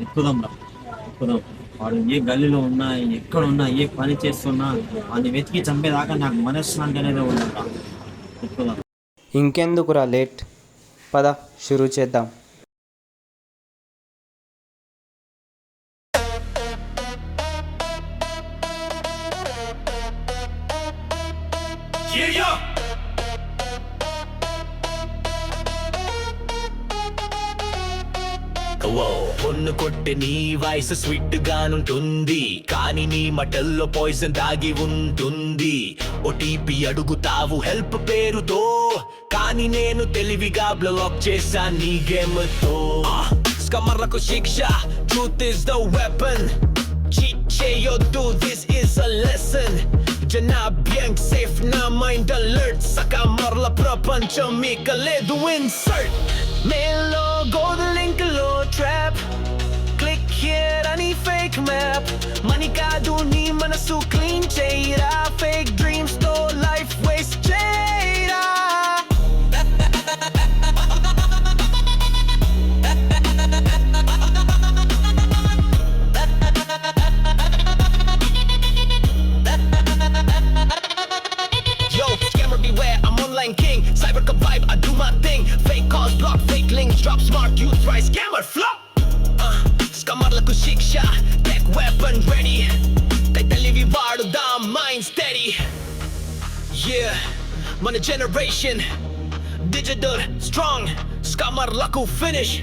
ఎక్కుదాం రా, ఎక్కుదాం. వాడు ఏ గల్లీలో ఉన్నా, ఎక్కడ ఉన్నా, ఏ పని చేస్తున్నా వాడిని వెతికి చంపేదాకా నాకు మనశ్శాంతి అనేది ఉండదురా. ఎక్కుదాం. ఇంకెందుకురా లేట్, పద షురూ చేద్దాం. పొన్ను కొట్టే నీ వాయిస్ స్వీట్ గానుంటుంది, కానీ నీ మటల్లో పాయిజన్ దాగి ఉంటుంది. ఓటీపీ అడుగుతావు హెల్ప్ పేరుతో, కానీ నేను తెలివిగా బ్లాక్ చేశా నీ గేమ్ తో. స్కమర్లకు శిక్ష, truth is the weapon. Cheat చేయొద్దు, దిస్ ఇస్ అ లెసన్. జనాభ్యం సేఫ్, నా మైండ్ అలర్ట్. సకమర్ల ప్రపంచం ఇక లేదు ఇన్సర్ట్. మేల్లో గోల్డ్ లింక్ లో ట్రాప్, క్లిక్ హియర్ అని ఫేక్ మ్యాప్. మనీ కాదు నీ మనసు క్లీన్ చేయరా, ఫేక్ డ్రీమ్స్ తో లైఫ్ వేస్ట్ చేయరా. Yo, scammer beware, I'm online king. Cyber vibe, I do my thing. Fake calls block, fake links drop, smart youth try scammer flop. Scammerలకు శిక్ష, tech weapon ready. తెలివి వాడుదా, mind steady. Yeah, మన generation digital strong. Scammerలకు finish.